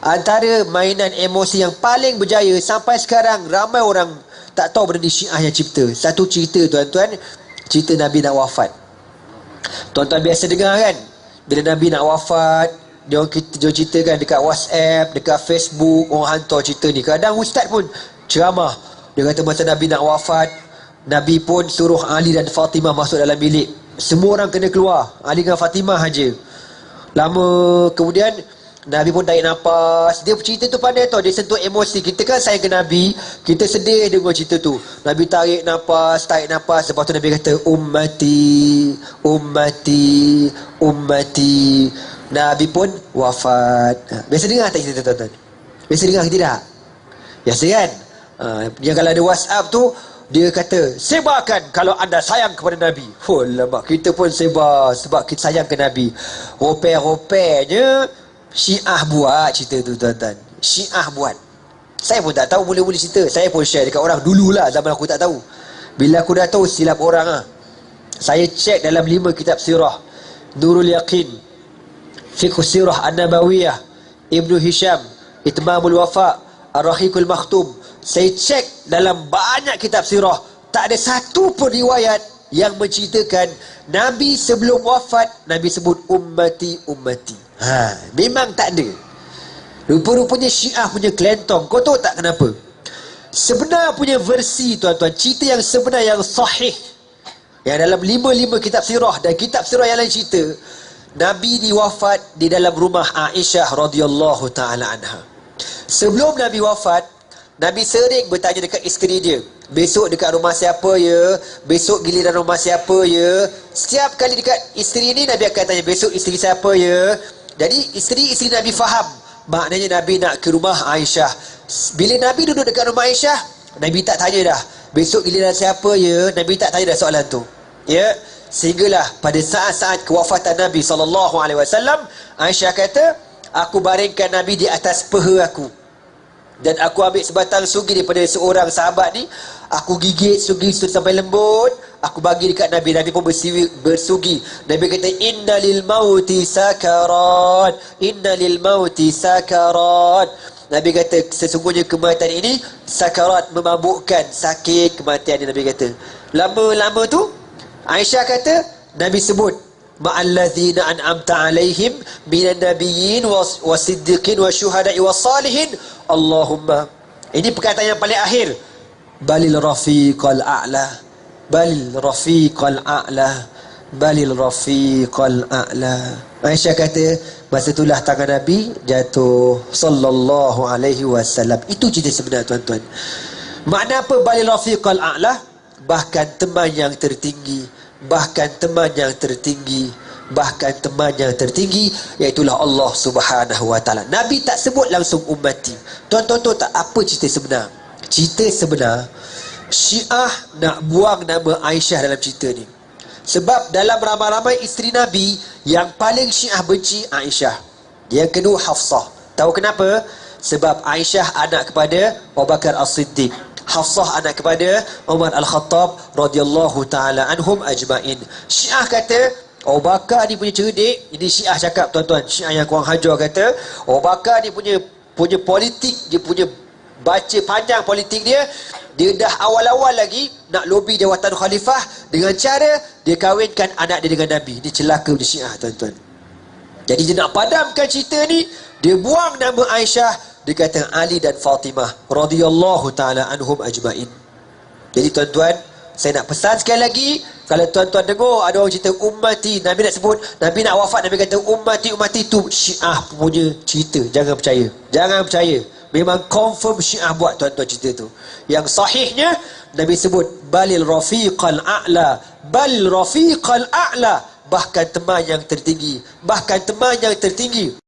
Antara mainan emosi yang paling berjaya sampai sekarang, ramai orang tak tahu benda ni Syiah yang cipta. Satu cerita tuan-tuan, cerita Nabi nak wafat. Tuan-tuan biasa dengar kan, bila Nabi nak wafat, dia ceritakan dekat WhatsApp, dekat Facebook, orang hantar cerita ni. Kadang ustaz pun ceramah, dia kata masa Nabi nak wafat, Nabi pun suruh Ali dan Fatimah masuk dalam bilik. Semua orang kena keluar, Ali dan Fatimah aja. Lama kemudian Nabi pun tarik nafas. Dia cerita tu pandai tau, dia sentuh emosi. Kita kan sayang ke Nabi, kita sedih dengar cerita tu. Nabi tarik nafas. Lepas tu Nabi kata, ummati, ummati, ummati. Nabi pun wafat. Biasa dengar tak cerita tuan-tuan? Biasa dengar ke tidak? Biasa kan? Yang kalau ada WhatsApp tu, dia kata, sebarkan kalau anda sayang kepada Nabi. Oh lama, kita pun sebar sebab kita sayang ke Nabi. Rope-ropenya Syiah buat cerita tu tuan-tuan. Syiah buat. Saya pun tak tahu mula-mula cerita. Saya pun share dekat orang dululah, zaman aku tak tahu. Bila aku dah tahu, silap orang lah. Saya cek dalam 5 kitab sirah. Nurul Yaqin, Fiqh Sirah An-Nabawiyah, Ibnu Hisham, Itmamul Wafa, Ar-Rahiqul Makhtum. Saya cek dalam banyak kitab sirah, tak ada satu pun riwayat yang menceritakan Nabi sebelum wafat, Nabi sebut ummati, ummati. Memang tak ada. Rupa-rupanya Syiah punya kelentong. Kau tahu tak kenapa? Sebenar punya versi tuan-tuan, cerita yang sebenar yang sahih, yang dalam 5 kitab sirah dan kitab sirah yang lain cerita, Nabi diwafat di dalam rumah Aisyah radhiyallahu taala anha. Sebelum Nabi wafat, Nabi sering bertanya dekat isteri dia, besok dekat rumah siapa ya, besok giliran rumah siapa ya. Setiap kali dekat isteri ni, Nabi akan tanya, besok isteri siapa ya. Jadi isteri Nabi faham, maknanya Nabi nak ke rumah Aisyah. Bila Nabi duduk dekat rumah Aisyah, Nabi tak tanya dah, besok giliran siapa ya. Nabi tak tanya dah soalan tu, ya. Sehinggalah pada saat-saat kewafatan Nabi SAW, Aisyah kata, aku baringkan Nabi di atas peha aku, dan aku ambil sebatang sugi daripada seorang sahabat ni, aku gigit sugi itu sampai lembut, aku bagi dekat Nabi. Nabi pun bersugi. Nabi kata, inna lil mauti sakarat, inna lil mauti sakarat. Nabi kata, sesungguhnya kematian ini sakarat, memabukkan, sakit kematian ni. Nabi kata, lama-lama tu Aisyah kata, Nabi sebut, ma'allazina an'amta alaihim minan nabiyyin wasiddiqin wasyuhada'i wassalihin Allahumma. Ini perkataan yang paling akhir, balil rafiqal a'la, balil rafiqal a'la, balil rafiqal a'la. Aisyah kata, masa itulah tangan Nabi jatuh sallallahu alaihi wasallam. Itu cerita sebenar tuan-tuan. Makna apa balil rafiqal a'la? Bahkan teman yang tertinggi, bahkan teman yang tertinggi, bahkan teman yang tertinggi, iaitulah Allah Subhanahu wa taala. Nabi tak sebut langsung ummati. Tuan-tuan tahu tak apa cerita sebenar? Cerita sebenar, Syiah nak buang nama Aisyah dalam cerita ni. Sebab dalam ramai-ramai isteri Nabi, yang paling Syiah benci Aisyah. Yang kedua Hafsah. Tahu kenapa? Sebab Aisyah anak kepada Abu Bakar As-Siddiq, Hafsah anak kepada Umar Al-Khattab radhiyallahu taala anhum ajmain. Syiah kata Abu Bakar ni punya cerdik. Ini Syiah cakap tuan-tuan, Syiah yang kurang hajar kata, Abu Bakar ni punya politik, dia punya baca panjang politik dia. Dia dah awal-awal lagi nak lobby jawatan khalifah dengan cara dia kahwinkan anak dia dengan Nabi. Ini celaka punya Syiah tuan-tuan. Jadi dia nak padamkan cerita ni, dia buang nama Aisyah, dia kata Ali dan Fatimah radhiyallahu taala anhum ajmain. Jadi tuan-tuan, saya nak pesan sekali lagi, kalau tuan-tuan dengar ada orang cerita ummati, Nabi nak sebut, Nabi nak wafat, Nabi kata ummati, ummati, tu Syiah punya cerita. Jangan percaya, jangan percaya. Memang confirm Syiah buat tuan-tuan cerita tu. Yang sahihnya Nabi sebut balil rafiqal a'la, bal rafiqal a'la, bahkan teman yang tertinggi, bahkan teman yang tertinggi.